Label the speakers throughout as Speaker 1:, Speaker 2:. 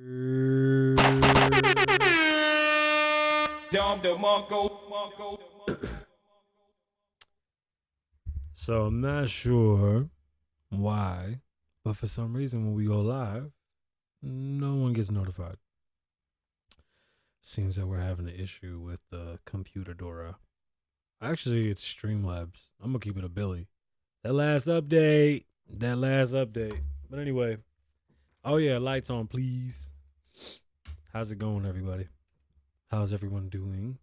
Speaker 1: So I'm not sure why, but for some reason when we go live, no one gets notified. Seems that we're having an issue with the computer Dora. Actually, it's Streamlabs. I'm gonna keep it a Billy. That last update. But anyway, oh yeah, lights on, please. How's it going, everybody? How's everyone doing?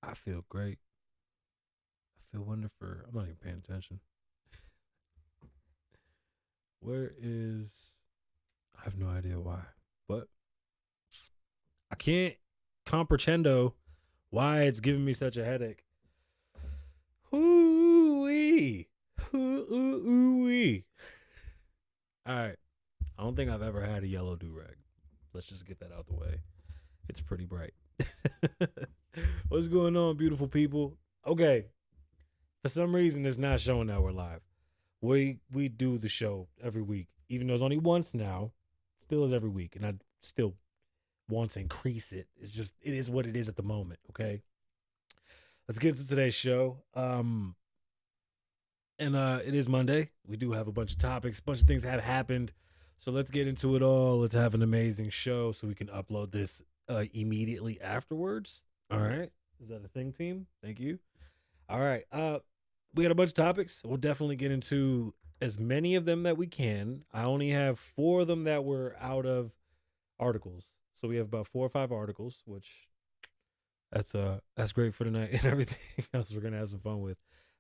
Speaker 1: I feel great. I feel wonderful. I'm not even paying attention. Where is... I have no idea why, but I can't comprehendo why it's giving me such a headache. Hoo-wee. Hoo-wee. All right. I don't think I've ever had a yellow do-rag. Let's just get that out the way. It's pretty bright. What's going on, beautiful people? Okay. For some reason, it's not showing that we're live. We do the show every week. Even though it's only once now, still is every week. And I still want to increase it. It's just, it is what it is at the moment, okay? Let's get into today's show. It is Monday. We do have a bunch of topics, a bunch of things have happened. So let's get into it all. Let's have an amazing show so we can upload this immediately afterwards. All right. Is that a thing, team? Thank you. All right. We got a bunch of topics. We'll definitely get into as many of them that we can. I only have 4 of them that were out of articles. So we have about 4 or 5 articles, which that's great for tonight and everything else we're going to have some fun with.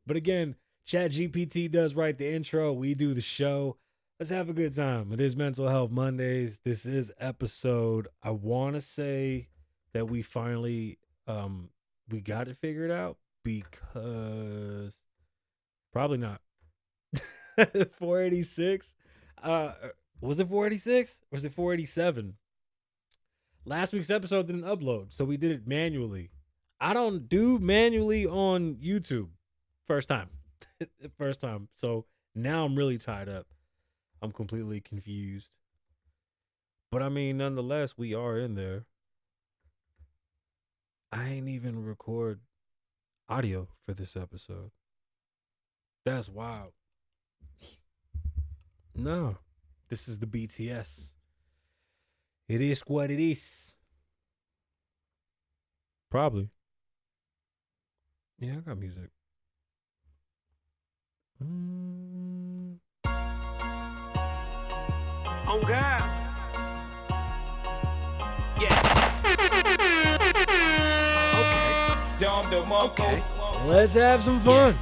Speaker 1: But again, ChatGPT does write the intro. We do the show. Let's have a good time. It is Mental Health Mondays. This is episode, I want to say that we finally, we got it figured out because probably not. 486. Was it 486 or was it 487? Last week's episode didn't upload, so we did it manually. I don't do manually on YouTube. First time. So now I'm really tied up. I'm completely confused. But I mean, nonetheless, we are in there. I ain't even record audio for this episode. That's wild. No, this is the BTS. It is what it is. Probably. Yeah, I got music.
Speaker 2: Oh God. Yeah. Okay.
Speaker 1: Let's have some fun.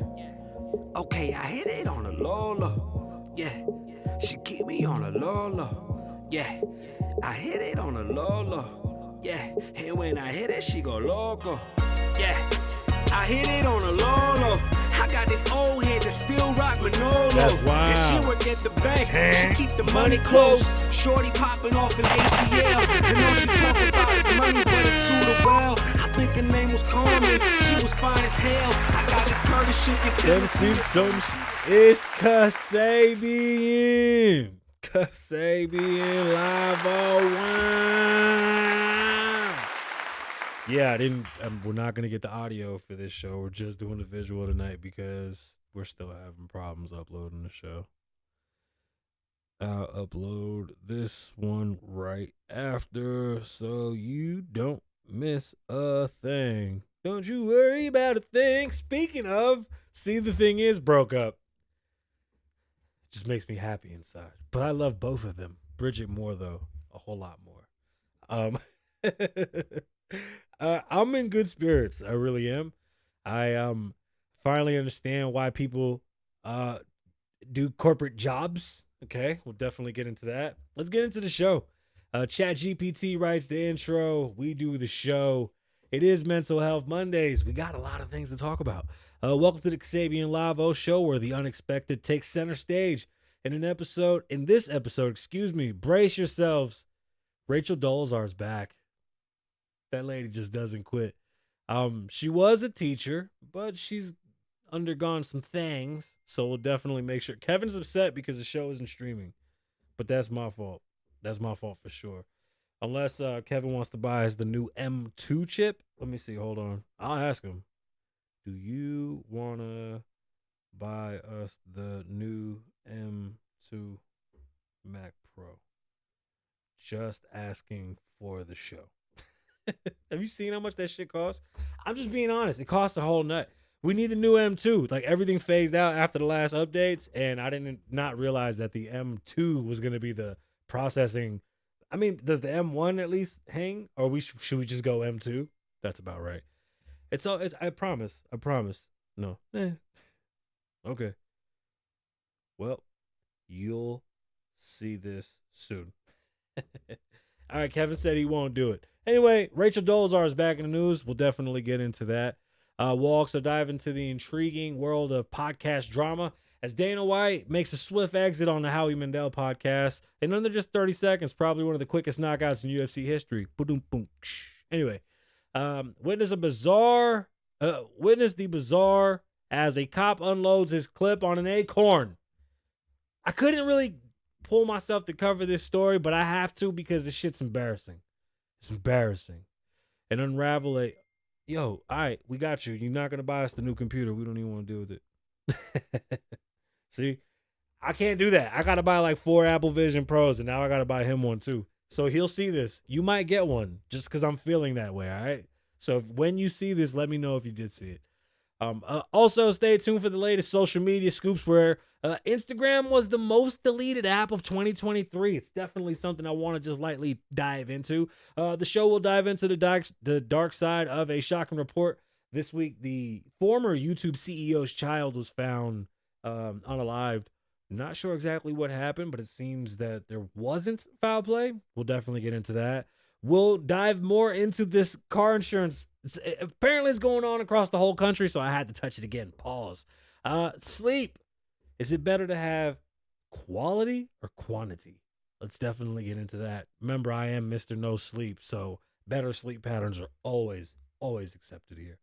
Speaker 2: Okay, I hit it on a low. Yeah. She keep me on a low. Yeah. I hit it on a low. Yeah. And when I hit it, she go loco. Yeah. I hit it on a low. I got this old head that still rock Manolo.
Speaker 1: That's wild.
Speaker 2: And she work at the bank. She keep the money close. Shorty popping off an ATL. And all she talking about is money, but it's suited well. I think her name was Carmen. She was fine as hell. I got this Curtis shit in Tennessee.
Speaker 1: It's Kasabian. Kasabian Lavoe. Yeah, we're not going to get the audio for this show. We're just doing the visual tonight because we're still having problems uploading the show. I'll upload this one right after so you don't miss a thing. Don't you worry about a thing. Speaking of, see, the thing is broke up. It just makes me happy inside. But I love both of them. Bridget more, though. A whole lot more. I'm in good spirits. I really am. I finally understand why people do corporate jobs. Okay, we'll definitely get into that. Let's get into the show. ChatGPT writes the intro. We do the show. It is Mental Health Mondays. We got a lot of things to talk about. Welcome to the Kasabian Lavoe Show, where the unexpected takes center stage. In this episode, brace yourselves. Rachel Dolosar is back. That lady just doesn't quit. She was a teacher, but she's undergone some things, so we'll definitely make sure. Kevin's upset because the show isn't streaming, but that's my fault. That's my fault for sure. Unless Kevin wants to buy us the new M2 chip. Let me see. Hold on. I'll ask him. Do you want to buy us the new M2 Mac Pro? Just asking for the show. Have you seen how much that shit costs? I'm just being honest. It costs a whole nut. We need the new M2. Like everything phased out after the last updates, and I didn't not realize that the M2 was going to be the processing. I mean, does the M1 at least hang, or should we just go M2? That's about right. It's all. It's. I promise. I promise. No. Okay. Well, you'll see this soon. All right, Kevin said he won't do it. Anyway, Rachel Dolosar is back in the news. We'll definitely get into that. We'll also dive into the intriguing world of podcast drama as Danna White makes a swift exit on the Howie Mandel podcast in under just 30 seconds, probably one of the quickest knockouts in UFC history. Boom, boom. Anyway, witness the bizarre as a cop unloads his clip on an acorn. I couldn't really pull myself to cover this story, but I have to because this shit's embarrassing. It's embarrassing. And unravel it. Yo, all right, we got you. You're not going to buy us the new computer. We don't even want to deal with it. See, I can't do that. I got to buy like 4 Apple Vision Pros, and now I got to buy him one too. So he'll see this. You might get one just because I'm feeling that way, all right? So when you see this, let me know if you did see it. Also, stay tuned for the latest social media scoops where Instagram was the most deleted app of 2023. It's definitely something I want to just lightly dive into. The show will dive into the dark side of a shocking report. This week, the former YouTube CEO's child was found unalived. Not sure exactly what happened, but it seems that there wasn't foul play. We'll definitely get into that. We'll dive more into this car insurance. Apparently it's going on across the whole country, so I had to touch it again. Pause. Sleep. Is it better to have quality or quantity? Let's definitely get into that. Remember, I am Mr. No Sleep, so better sleep patterns are always accepted here.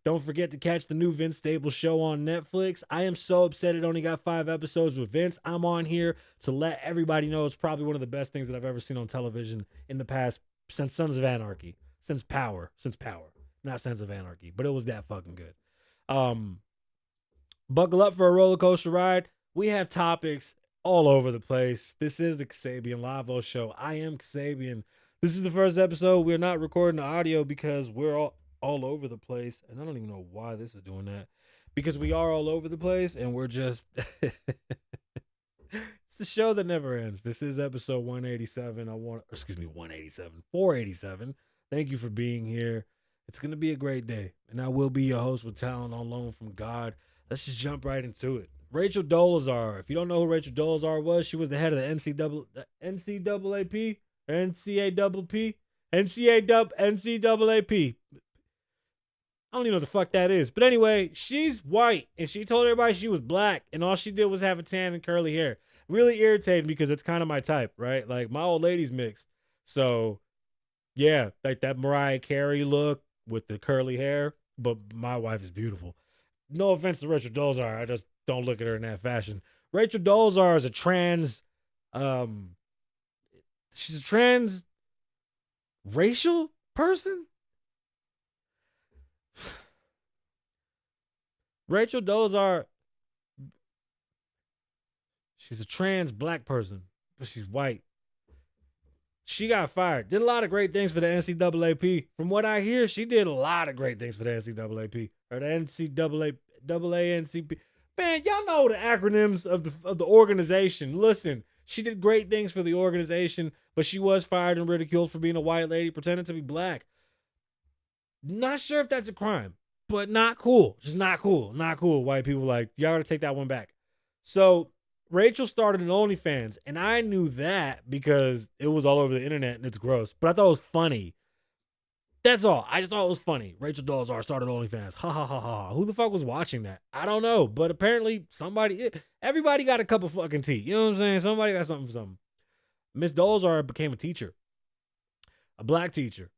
Speaker 1: Don't forget to catch the new Vince Staples show on Netflix. I am so upset it only got 5 episodes with Vince. I'm on here to let everybody know it's probably one of the best things that I've ever seen on television in the past since Sons of Anarchy. Since Power. Not Sons of Anarchy, but it was that fucking good. Buckle up for a roller coaster ride. We have topics all over the place. This is the Kasabian Lavoe Show. I am Kasabian. This is the first episode. We're not recording the audio because we're all over the place. And I don't even know why this is doing that. Because we are all over the place and we're just... It's the show that never ends. This is episode 187. 487. Thank you for being here. It's going to be a great day. And I will be your host with talent on loan from God. Let's just jump right into it. Rachel Dolosar. If you don't know who Rachel Dolosar was, she was the head of the NCAAP. I don't even know what the fuck that is. But anyway, she's white, and she told everybody she was black, and all she did was have a tan and curly hair. Really irritating because it's kind of my type, right? Like, my old lady's mixed. So, yeah, like that Mariah Carey look with the curly hair, but my wife is beautiful. No offense to Rachel Dolosar, I just don't look at her in that fashion. Rachel Dolosar is a she's a trans racial person? Rachel Dolosar, she's a trans black person, but she's white. She got fired. Did a lot of great things for the NCAAP. From what I hear, she did a lot of great things for the NCAAP. Or the NCAA. Man, y'all know the acronyms of the organization. Listen, she did great things for the organization, but she was fired and ridiculed for being a white lady pretending to be black. Not sure if that's a crime. But not cool. Just not cool. Not cool. White people like, y'all gotta take that one back. So Rachel started an OnlyFans, and I knew that because it was all over the internet and it's gross. But I thought it was funny. That's all. I just thought it was funny. Rachel Dolosar started OnlyFans. Ha ha ha ha. Who the fuck was watching that? I don't know. But apparently everybody got a cup of fucking tea. You know what I'm saying? Somebody got something for something. Miss Dolosar became a teacher. A black teacher.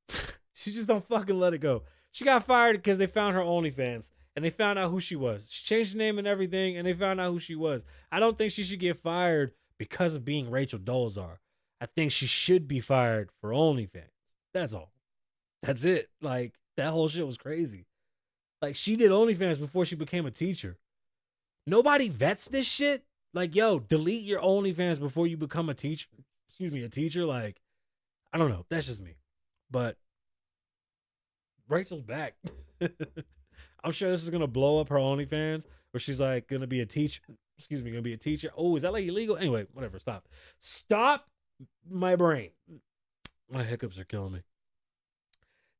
Speaker 1: She just don't fucking let it go. She got fired because they found her OnlyFans and they found out who she was. She changed the name and everything and they found out who she was. I don't think she should get fired because of being Rachel Dolosar. I think she should be fired for OnlyFans. That's all. That's it. Like, that whole shit was crazy. Like, she did OnlyFans before she became a teacher. Nobody vets this shit. Like, yo, delete your OnlyFans before you become a teacher. Excuse me, a teacher. Like, I don't know. That's just me. But Rachel's back. I'm sure this is gonna blow up her OnlyFans, where she's like gonna be a teacher. Excuse me, gonna be a teacher. Oh, is that like illegal? Anyway, whatever. Stop my brain. My hiccups are killing me.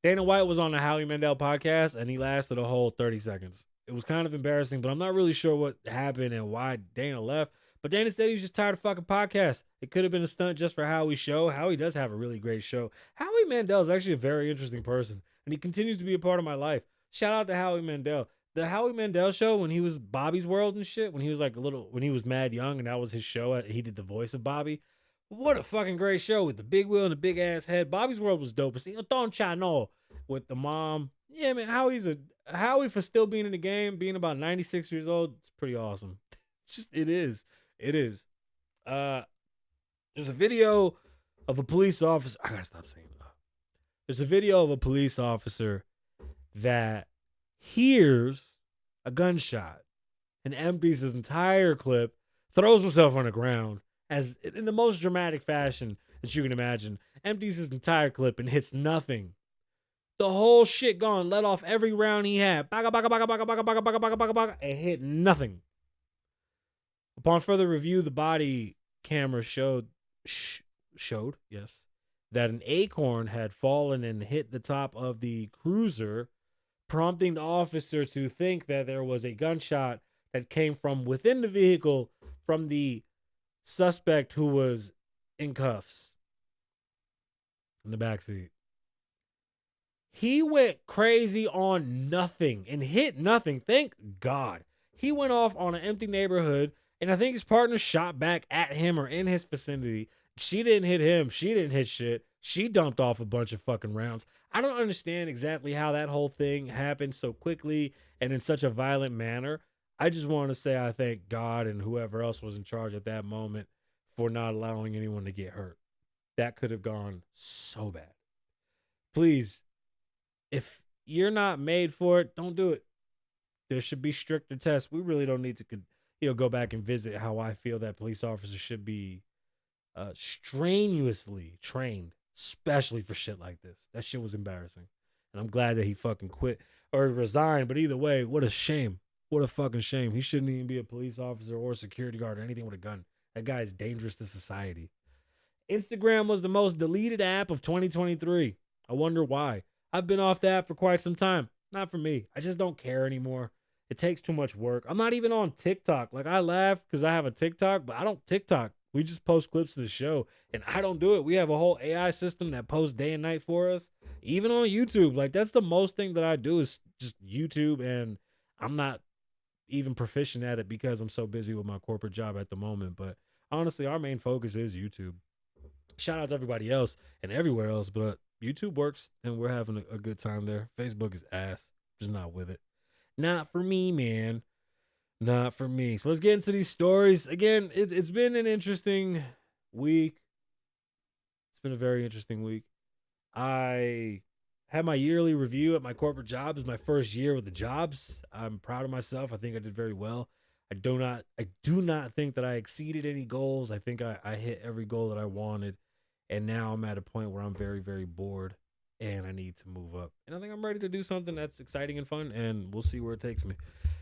Speaker 1: Danna White was on the Howie Mandel podcast, and he lasted a whole 30 seconds. It was kind of embarrassing, but I'm not really sure what happened and why Dana left. But Dana said he was just tired of fucking podcasts. It could have been a stunt just for Howie's show. Howie does have a really great show. Howie Mandel is actually a very interesting person, and he continues to be a part of my life. Shout out to Howie Mandel. The Howie Mandel show, when he was Bobby's World and shit, when he was like when he was mad young, and that was his show, he did the voice of Bobby. What a fucking great show with the big wheel and the big ass head. Bobby's World was dope. Don't you know? With the mom. Yeah, man, Howie for still being in the game, being about 96 years old, it's pretty awesome. It is. There's a video of a police officer. I gotta stop saying that. There's a video of a police officer that hears a gunshot and empties his entire clip, throws himself on the ground, as in the most dramatic fashion that you can imagine, empties his entire clip and hits nothing. The whole shit gone, let off every round he had. And hit nothing. Upon further review, the body camera showed, yes, that an acorn had fallen and hit the top of the cruiser, prompting the officer to think that there was a gunshot that came from within the vehicle from the suspect who was in cuffs in the backseat. He went crazy on nothing and hit nothing. Thank God. He went off on an empty neighborhood, and I think his partner shot back at him or in his vicinity. She didn't hit him. She didn't hit shit. She dumped off a bunch of fucking rounds. I don't understand exactly how that whole thing happened so quickly and in such a violent manner. I just want to say I thank God and whoever else was in charge at that moment for not allowing anyone to get hurt. That could have gone so bad. Please, if you're not made for it, don't do it. There should be stricter tests. We really don't need to, go back and visit how I feel that police officers should be strenuously trained, especially for shit like this. That shit was embarrassing. And I'm glad that he fucking quit or resigned. But either way, what a shame. What a fucking shame. He shouldn't even be a police officer or a security guard or anything with a gun. That guy is dangerous to society. Instagram was the most deleted app of 2023. I wonder why. I've been off the app for quite some time. Not for me. I just don't care anymore. It takes too much work. I'm not even on TikTok. Like, I laugh because I have a TikTok, but I don't TikTok. We just post clips of the show, and I don't do it. We have a whole AI system that posts day and night for us. Even on YouTube. Like, that's the most thing that I do is just YouTube, and I'm not even proficient at it because I'm so busy with my corporate job at the moment. But honestly, our main focus is YouTube. Shout out to everybody else and everywhere else, but YouTube works, and we're having a good time there. Facebook is ass. Just not with it. Not for me, man. Not for me. So let's get into these stories. Again, it's been an interesting week. It's been a very interesting week. I had my yearly review at my corporate job. It's my first year with the jobs. I'm proud of myself. I think I did very well. I do not think that I exceeded any goals. I think I hit every goal that I wanted. And now I'm at a point where I'm very, very bored and I need to move up. And I think I'm ready to do something that's exciting and fun, and we'll see where it takes me.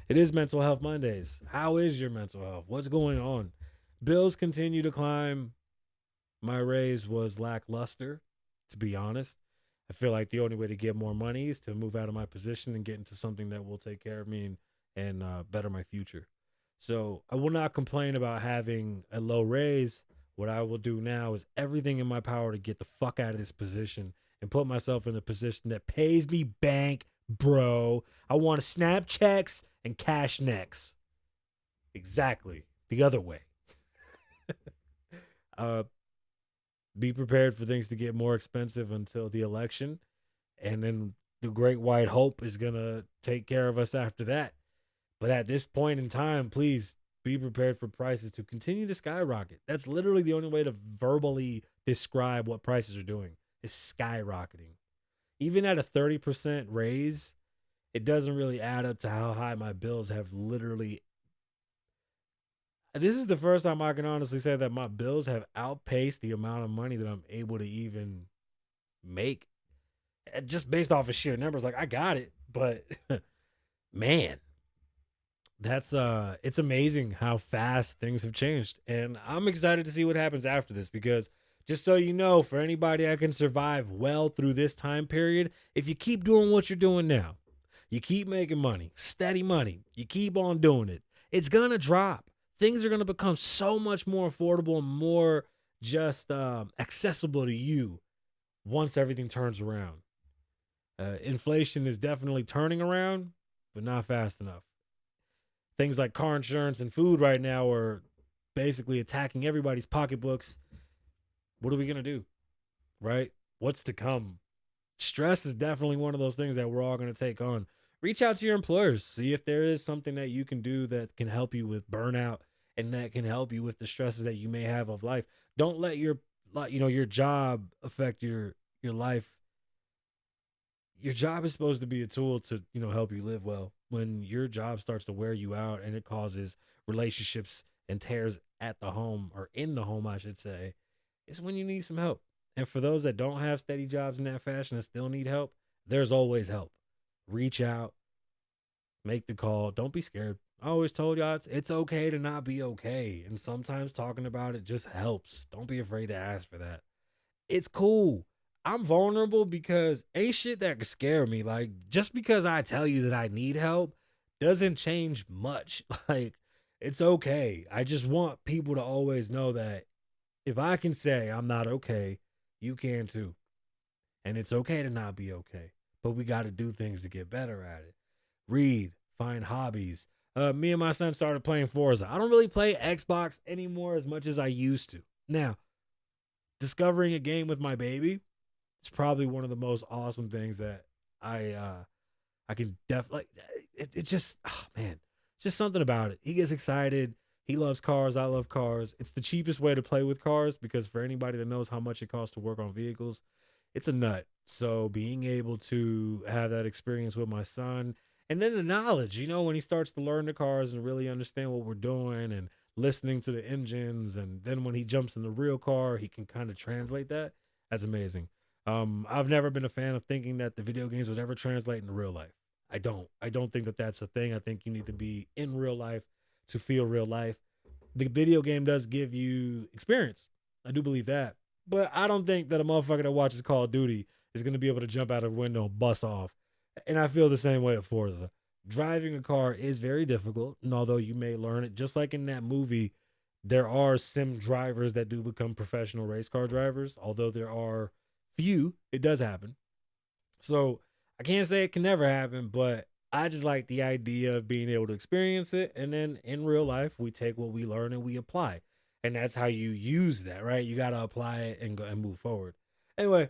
Speaker 1: It is Mental Health Mondays. How is your mental health? What's going on? Bills continue to climb. My raise was lackluster, to be honest. I feel like the only way to get more money is to move out of my position and get into something that will take care of me and better my future. So I will not complain about having a low raise. What I will do now is everything in my power to get the fuck out of this position and put myself in a position that pays me bank, bro. I want to snap checks and cash necks. Exactly. The other way. Be prepared for things to get more expensive until the election. And then the great white hope is going to take care of us after that. But at this point in time, please be prepared for prices to continue to skyrocket. That's literally the only way to verbally describe what prices are doing. It's skyrocketing. Even at a 30% raise, it doesn't really add up to how high my bills have literally. This is the first time I can honestly say that my bills have outpaced the amount of money that I'm able to even make, just based off of sheer numbers. Like, I got it, but man, that's it's amazing how fast things have changed. And I'm excited to see what happens after this, because just so you know, for anybody that can survive well through this time period, if you keep doing what you're doing now, you keep making money, steady money, you keep on doing it, it's gonna drop. Things are gonna become so much more affordable and more just accessible to you once everything turns around. Inflation is definitely turning around, but not fast enough. Things like car insurance and food right now are basically attacking everybody's pocketbooks. What are we going to do? Right? What's to come? Stress is definitely one of those things that we're all going to take on. Reach out to your employers. See if there is something that you can do that can help you with burnout and that can help you with the stresses that you may have of life. Don't let your job affect your life. Your job is supposed to be a tool to, help you live well. When your job starts to wear you out and it causes relationships and tears at the home, or in the home, I should say, it's when you need some help. And for those that don't have steady jobs in that fashion and still need help, there's always help. Reach out, make the call. Don't be scared. I always told y'all it's okay to not be okay. And sometimes talking about it just helps. Don't be afraid to ask for that. It's cool. I'm vulnerable because ain't shit that could scare me. Like, just because I tell you that I need help doesn't change much. Like, it's okay. I just want people to always know that if I can say I'm not okay, you can too. And it's okay to not be okay. But we got to do things to get better at it. Read, find hobbies. Me and my son started playing Forza. I don't really play Xbox anymore as much as I used to. Now, discovering a game with my baby, it's probably one of the most awesome things that I can definitely. It just, oh man, just something about it. He gets excited. He loves cars. I love cars. It's the cheapest way to play with cars, because for anybody that knows how much it costs to work on vehicles, it's a nut. So being able to have that experience with my son, and then the knowledge, when he starts to learn the cars and really understand what we're doing and listening to the engines, and then when he jumps in the real car, he can kind of translate that. That's amazing. I've never been a fan of thinking that the video games would ever translate into real life. I don't think that that's a thing. I think you need to be in real life to feel real life. The video game does give you experience. I do believe that. But I don't think that a motherfucker that watches Call of Duty is going to be able to jump out of a window and bust off. And I feel the same way at Forza. Driving a car is very difficult. And although you may learn it, just like in that movie, there are sim drivers that do become professional race car drivers. Although there are few, it does happen. So I can't say it can never happen, but I just like the idea of being able to experience it. And then in real life, we take what we learn and we apply. And that's how you use that, right? You got to apply it and go and move forward. Anyway,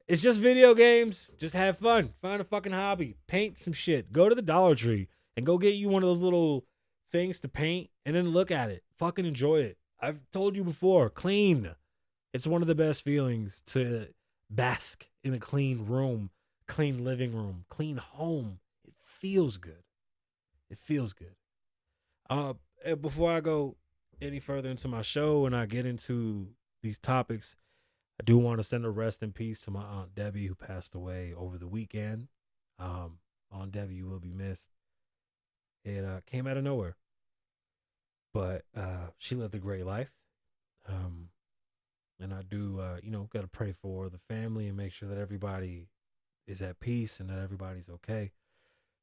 Speaker 1: it's just video games. Just have fun. Find a fucking hobby. Paint some shit. Go to the Dollar Tree and go get you one of those little things to paint and then look at it. Fucking enjoy it. I've told you before, clean. It's one of the best feelings to bask in a clean room, clean living room, clean home. It feels good. It feels good. Before I go any further into my show and I get into these topics, I do want to send a rest in peace to my Aunt Debbie, who passed away over the weekend. Aunt Debbie, you will be missed. It came out of nowhere, but she lived a great life. And I do, got to pray for the family and make sure that everybody is at peace and that everybody's okay.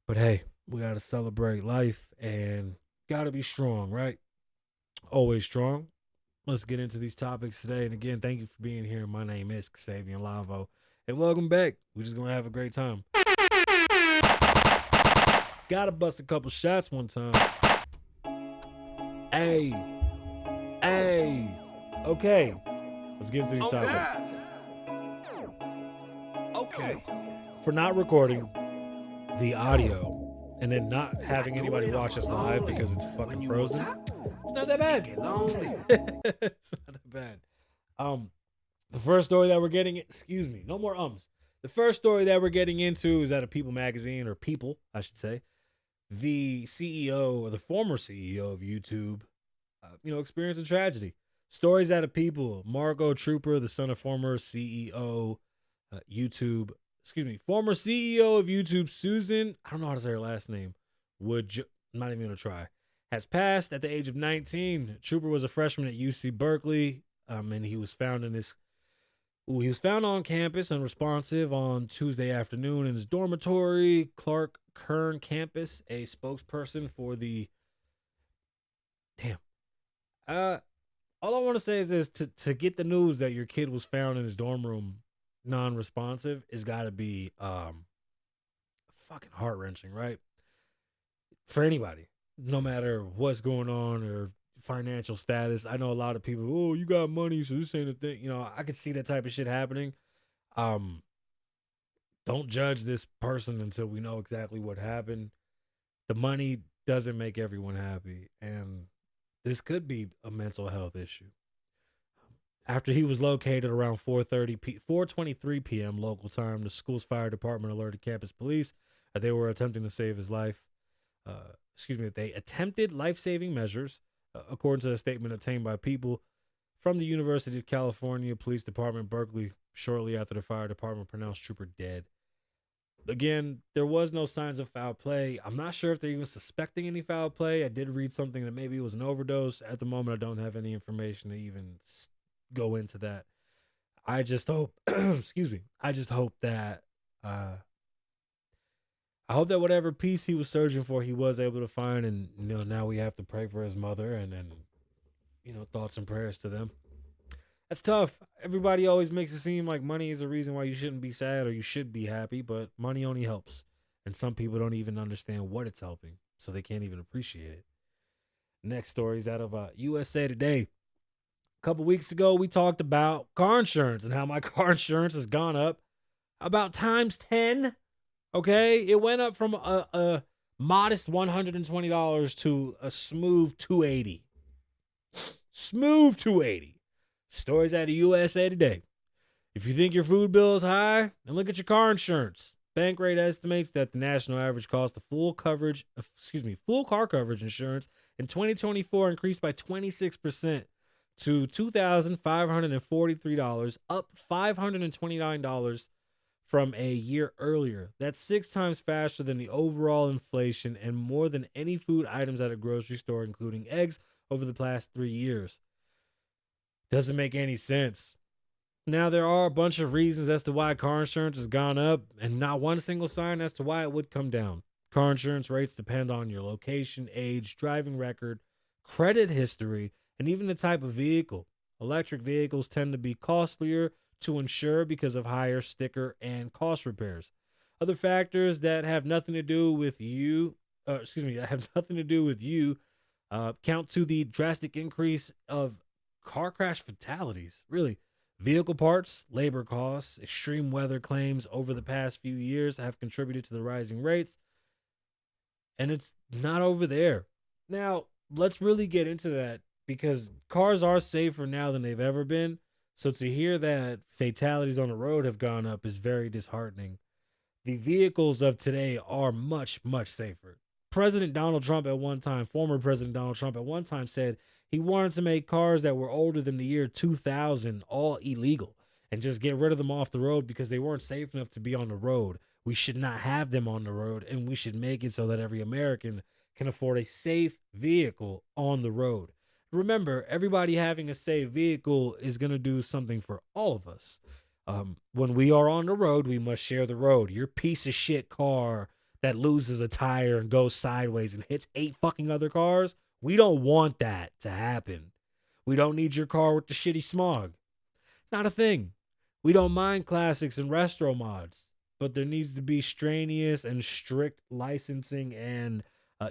Speaker 1: But hey, we got to celebrate life and got to be strong, right? Always strong. Let's get into these topics today. And again, thank you for being here. My name is Kasabian Lavoe, and welcome back. We're just going to have a great time. Got to bust a couple shots one time. Hey. Okay. Let's get into these topics.
Speaker 2: Okay.
Speaker 1: For not recording the audio and then not having anybody watch us live because it's fucking frozen, it's not that bad. It's not that bad. The first story that we're getting, excuse me, no more ums. The first story that we're getting into is out of People magazine, or People, I should say. The CEO, or the former CEO of YouTube, experienced a tragedy. Stories out of People. Margot Trooper, the son of former CEO, YouTube, former CEO of YouTube, Susan, I don't know how to say her last name, I'm not even going to try, has passed at the age of 19. Trooper was a freshman at UC Berkeley, and he was found on campus unresponsive on Tuesday afternoon in his dormitory, Clark Kern campus. A spokesperson for the all I want to say is this: to get the news that your kid was found in his dorm room non-responsive is got to be fucking heart-wrenching, right? For anybody, no matter what's going on or financial status. I know a lot of people, oh, you got money, so this ain't a thing. I could see that type of shit happening. Um, don't judge this person until we know exactly what happened. The money doesn't make everyone happy, and this could be a mental health issue. After he was located around 4:23 p.m. local time, the school's fire department alerted campus police that they were attempting to save his life. They attempted life-saving measures, according to a statement obtained by People from the University of California Police Department, Berkeley, shortly after the fire department pronounced Trooper dead. Again, there was no signs of foul play. I'm not sure if they're even suspecting any foul play. I did read something that maybe it was an overdose. At the moment, I don't have any information to even go into that. I just hope, I just hope that, whatever peace he was searching for, he was able to find. And, now we have to pray for his mother and thoughts and prayers to them. That's tough. Everybody always makes it seem like money is a reason why you shouldn't be sad or you should be happy, but money only helps. And some people don't even understand what it's helping, so they can't even appreciate it. Next story is out of USA Today. A couple weeks ago, we talked about car insurance and how my car insurance has gone up about times 10. Okay? It went up from a modest $120 to a smooth $280. Smooth $280. Stories out of USA Today. If you think your food bill is high, then look at your car insurance. Bankrate estimates that the national average cost of full car coverage insurance in 2024 increased by 26% to $2,543, up $529 from a year earlier. That's 6 times faster than the overall inflation and more than any food items at a grocery store, including eggs, over the past 3 years. Doesn't make any sense. Now, there are a bunch of reasons as to why car insurance has gone up, and not one single sign as to why it would come down. Car insurance rates depend on your location, age, driving record, credit history, and even the type of vehicle. Electric vehicles tend to be costlier to insure because of higher sticker and cost repairs. Other factors that have nothing to do with you, count to the drastic increase of car crash fatalities. Really, vehicle parts, labor costs, extreme weather claims over the past few years have contributed to the rising rates. And it's not over there. Now, let's really get into that because cars are safer now than they've ever been. So to hear that fatalities on the road have gone up is very disheartening. The vehicles of today are much, much safer. Former President Donald Trump at one time said he wanted to make cars that were older than the year 2000 all illegal and just get rid of them off the road because they weren't safe enough to be on the road. We should not have them on the road, and we should make it so that every American can afford a safe vehicle on the road. Remember, everybody having a safe vehicle is going to do something for all of us. When we are on the road, we must share the road. Your piece of shit car that loses a tire and goes sideways and hits 8 fucking other cars, we don't want that to happen. We don't need your car with the shitty smog. Not a thing. We don't mind classics and retro mods, but there needs to be strenuous and strict licensing and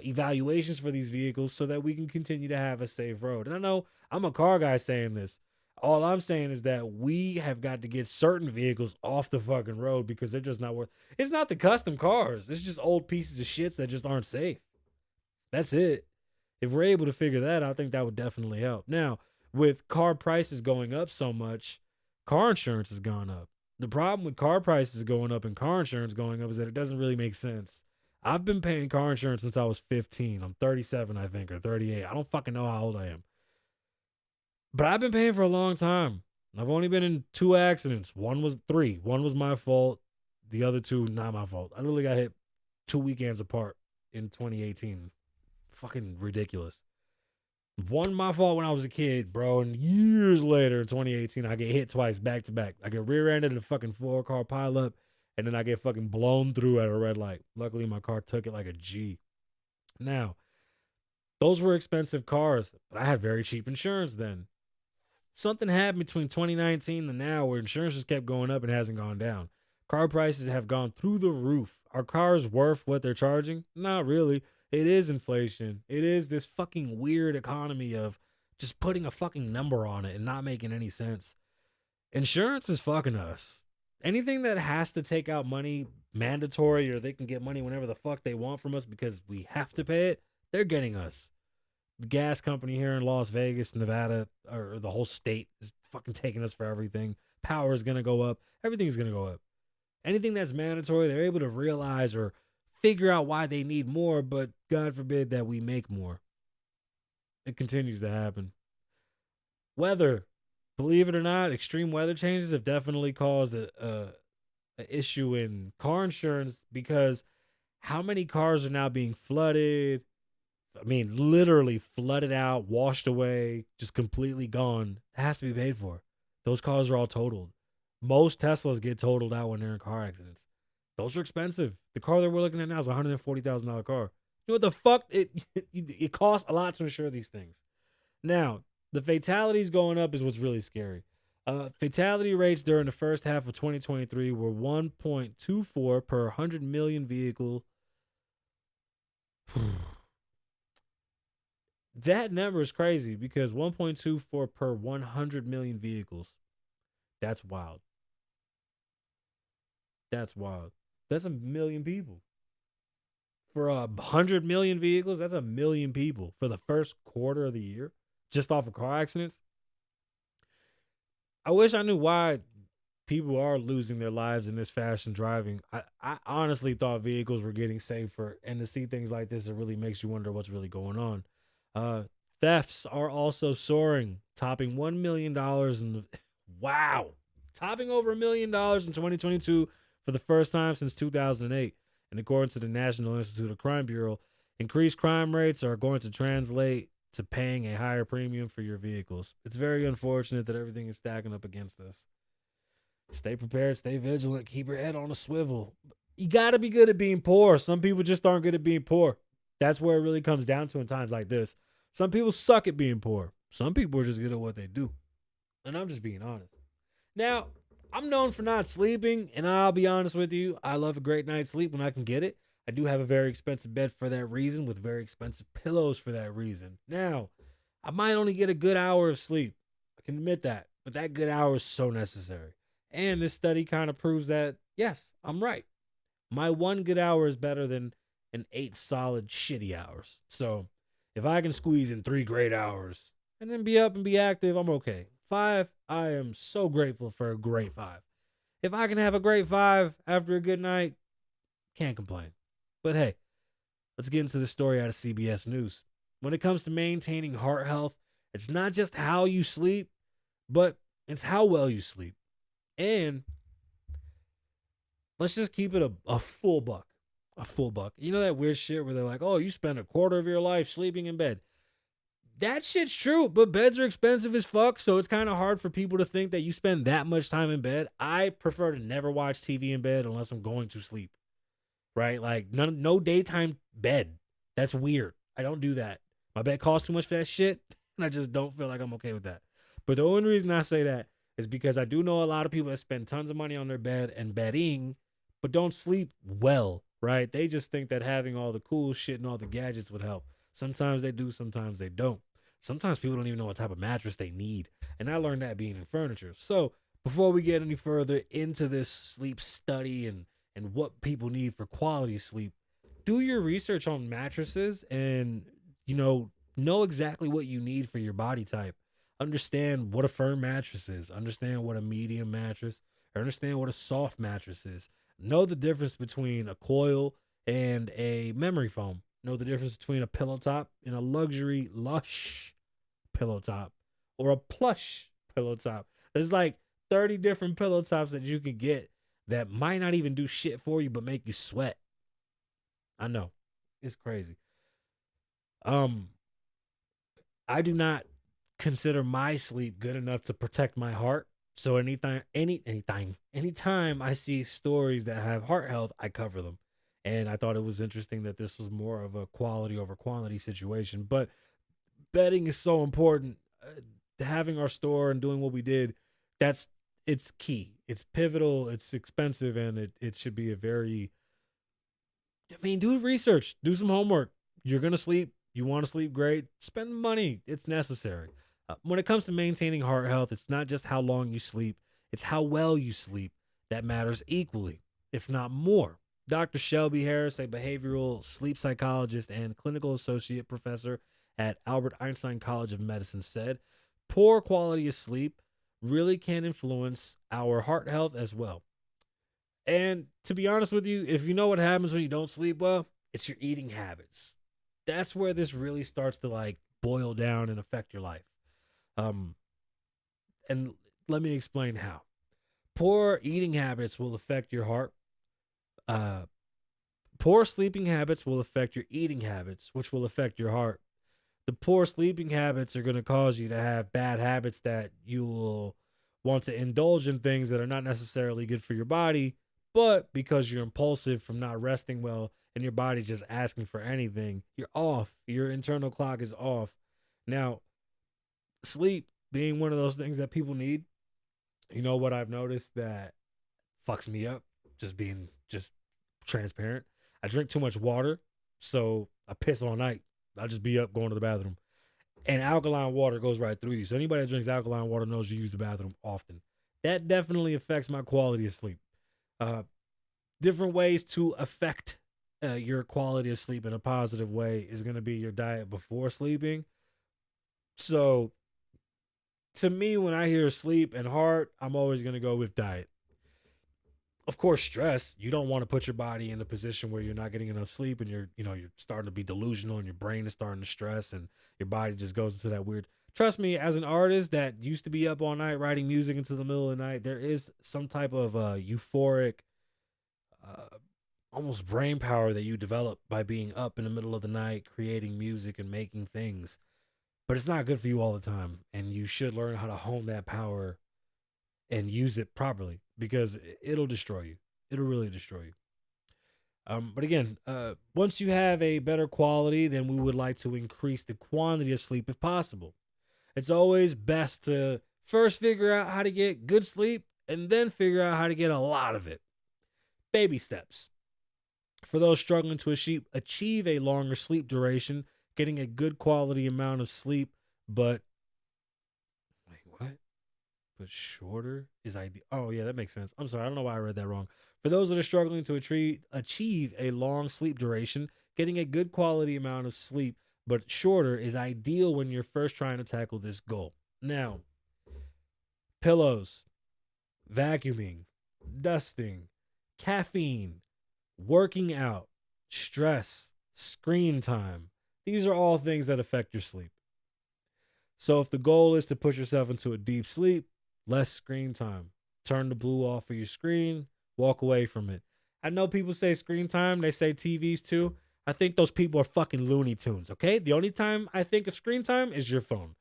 Speaker 1: evaluations for these vehicles so that we can continue to have a safe road. And I know I'm a car guy saying this. All I'm saying is that we have got to get certain vehicles off the fucking road because they're just not worth. It's not the custom cars. It's just old pieces of shits that just aren't safe. That's it. If we're able to figure that out, I think that would definitely help. Now, with car prices going up so much, car insurance has gone up. The problem with car prices going up and car insurance going up is that it doesn't really make sense. I've been paying car insurance since I was 15. I'm 37, I think, or 38. I don't fucking know how old I am. But I've been paying for a long time. I've only been in 2 accidents. One was 3. One was my fault. The other 2, not my fault. I literally got hit 2 weekends apart in 2018. Fucking ridiculous. One my fault when I was a kid, bro. And years later in 2018, I get hit twice back to back. I get rear-ended in a fucking 4-car pileup, and then I get fucking blown through at a red light. Luckily, my car took it like a G. Now, those were expensive cars, but I had very cheap insurance then. Something happened between 2019 and now where insurance just kept going up and hasn't gone down. Car prices have gone through the roof. Are cars worth what they're charging? Not really. It is inflation. It is this fucking weird economy of just putting a fucking number on it and not making any sense. Insurance is fucking us. Anything that has to take out money mandatory or they can get money whenever the fuck they want from us because we have to pay it, they're getting us. The gas company here in Las Vegas, Nevada, or the whole state is fucking taking us for everything. Power is going to go up. Everything's going to go up. Anything that's mandatory, they're able to realize or figure out why they need more, but God forbid that we make more. It continues to happen. Weather. Believe it or not, extreme weather changes have definitely caused a issue in car insurance because how many cars are now being flooded? I mean, literally flooded out, washed away, just completely gone. It has to be paid for. Those cars are all totaled. Most Teslas get totaled out when they're in car accidents. Those are expensive. The car that we're looking at now is a $140,000 car. You know what the fuck? It costs a lot to insure these things. Now, the fatalities going up is what's really scary. Fatality rates during the first half of 2023 were 1.24 per 100 million vehicle. That number is crazy because 1.24 per 100 million vehicles. That's wild. That's wild. That's a million people. For 100 million vehicles, that's a million people for the first quarter of the year, just off of car accidents. I wish I knew why people are losing their lives in this fashion driving. I honestly thought vehicles were getting safer, and to see things like this, it really makes you wonder what's really going on. Thefts are also soaring, topping $1 million topping over $1 million in 2022 for the first time since 2008. And according to the National Institute of Crime Bureau, increased crime rates are going to translate to paying a higher premium for your vehicles. It's very unfortunate that everything is stacking up against us. Stay prepared, stay vigilant, keep your head on a swivel. You got to be good at being poor. Some people just aren't good at being poor. That's where it really comes down to in times like this. Some people suck at being poor. Some people are just good at what they do. And I'm just being honest. Now, I'm known for not sleeping, and I'll be honest with you, I love a great night's sleep when I can get it. I do have a very expensive bed for that reason, with very expensive pillows for that reason. Now, I might only get a good hour of sleep. I can admit that, but that good hour is so necessary. And this study kind of proves that, yes, I'm right. My one good hour is better than an 8 solid shitty hours. So if I can squeeze in 3 great hours and then be up and be active, I'm okay. 5, I am so grateful for a great 5. If I can have a great 5 after a good night, can't complain. But hey, let's get into the story out of CBS News. When it comes to maintaining heart health, it's not just how you sleep, but it's how well you sleep. And let's just keep it a full buck. A full buck. You know that weird shit where they're like, oh, you spend a quarter of your life sleeping in bed. That shit's true, but beds are expensive as fuck, so it's kind of hard for people to think that you spend that much time in bed. I prefer to never watch TV in bed unless I'm going to sleep, right? Like, no daytime bed. That's weird. I don't do that. My bed costs too much for that shit, and I just don't feel like I'm okay with that. But the only reason I say that is because I do know a lot of people that spend tons of money on their bed and bedding, but don't sleep well, right? They just think that having all the cool shit and all the gadgets would help. Sometimes they do, sometimes they don't. Sometimes people don't even know what type of mattress they need. And I learned that being in furniture. So before we get any further into this sleep study and what people need for quality sleep, do your research on mattresses and, know exactly what you need for your body type. Understand what a firm mattress is. Understand what a medium mattress, or understand what a soft mattress is. Know the difference between a coil and a memory foam. Know the difference between a pillow top and a luxury, lush pillow top or a plush pillow top. There's like 30 different pillow tops that you can get that might not even do shit for you but make you sweat. I know. It's crazy. Um I do not consider my sleep good enough to protect my heart. So anytime I see stories that have heart health, I cover them. And I thought it was interesting that this was more of a quality over quantity situation. But betting is so important. Having our store and doing what we did, that's it's key. It's pivotal. It's expensive, and it should be a very. I mean, do research, do some homework. You're gonna sleep. You want to sleep great. Spend money. It's necessary. When it comes to maintaining heart health, it's not just how long you sleep; it's how well you sleep that matters equally, if not more. Dr. Shelby Harris, a behavioral sleep psychologist and clinical associate professor at Albert Einstein College of Medicine, said poor quality of sleep really can influence our heart health as well. And to be honest with you, if you know what happens when you don't sleep well, it's your eating habits. That's where this really starts to like boil down and affect your life. Um, and let me explain how. Poor eating habits will affect your heart. Uh, Poor sleeping habits will affect your eating habits, which will affect your heart. The poor sleeping habits are going to cause you to have bad habits that you will want to indulge in things that are not necessarily good for your body, but because you're impulsive from not resting well and your body just asking for anything, you're off. Your internal clock is off. Now, sleep being one of those things that people need, you know what I've noticed that fucks me up, just transparent. I drink too much water, so I piss all night. I'll just be up going to the bathroom. And alkaline water goes right through you. So anybody that drinks alkaline water knows you use the bathroom often. That definitely affects my quality of sleep. Uh, Different ways to affect your quality of sleep in a positive way is going to be your diet before sleeping. So to me, when I hear sleep and heart, I'm always going to go with diet. Of course, stress. You don't want to put your body in a position where you're not getting enough sleep and you're starting to be delusional and your brain is starting to stress and your body just goes into that weird. Trust me, as an artist that used to be up all night writing music into the middle of the night, there is some type of euphoric, uh, almost brain power that you develop by being up in the middle of the night creating music and making things. But it's not good for you all the time, and you should learn how to hone that power and use it properly because it'll destroy you. It'll really destroy you. But again, once you have a better quality, then we would like to increase the quantity of sleep if possible. It's always best to first figure out how to get good sleep and then figure out how to get a lot of it. Baby steps. For those struggling to achieve a longer sleep duration, getting a good quality amount of sleep, but wait, what? But shorter is ideal. Oh, yeah, that makes sense. I'm sorry. I don't know why I read that wrong. For those that are struggling to achieve a long sleep duration, getting a good quality amount of sleep, but shorter is ideal when you're first trying to tackle this goal. Now, pillows, vacuuming, dusting, caffeine, working out, stress, screen time. These are all things that affect your sleep. So if the goal is to push yourself into a deep sleep, less screen time. Turn the blue off of your screen, walk away from it. I know people say screen time, they say TVs too. I think those people are fucking Looney Tunes, okay? The only time I think of screen time is your phone.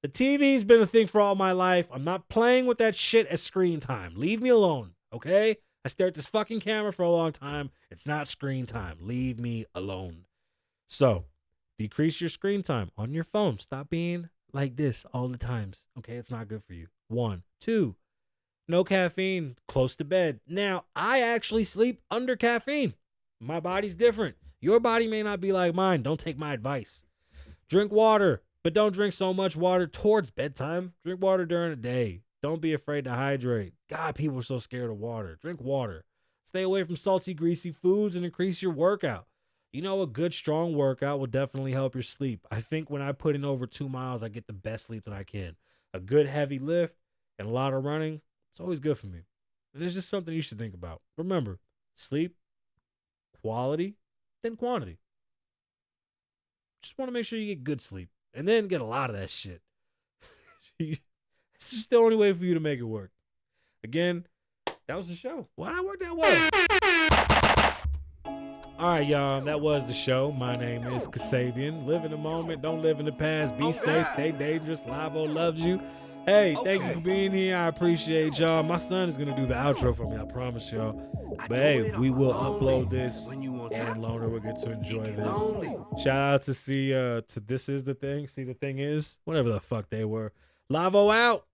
Speaker 1: The TV's been a thing for all my life. I'm not playing with that shit as screen time. Leave me alone, okay? I stare at this fucking camera for a long time. It's not screen time. Leave me alone. So, decrease your screen time on your phone. Stop being like this all the times. Okay, it's not good for you. 1, 2, no caffeine, close to bed. Now, I actually sleep under caffeine. My body's different. Your body may not be like mine. Don't take my advice. Drink water, but don't drink so much water towards bedtime. Drink water during the day. Don't be afraid to hydrate. God, people are so scared of water. Drink water. Stay away from salty, greasy foods and increase your workout. You know, a good, strong workout will definitely help your sleep. I think when I put in over 2 miles, I get the best sleep that I can. a good heavy lift and a lot of running, it's always good for me. And it's just something you should think about. Remember, sleep, quality, then quantity. Just want to make sure you get good sleep and then get a lot of that shit. It's just the only way for you to make it work. Again, that was the show. Why'd I work that way? All right, y'all. That was the show. My name is Kasabian. Live in the moment. Don't live in the past. Be safe. Stay dangerous. Lavoe loves you. Hey, thank you for being here. I appreciate y'all. My son is going to do the outro for me. I promise y'all. But hey, we will upload this and Loner will get to enjoy this. Shout out to see to This Is The Thing. See The Thing Is. Whatever the fuck they were. Lavoe out.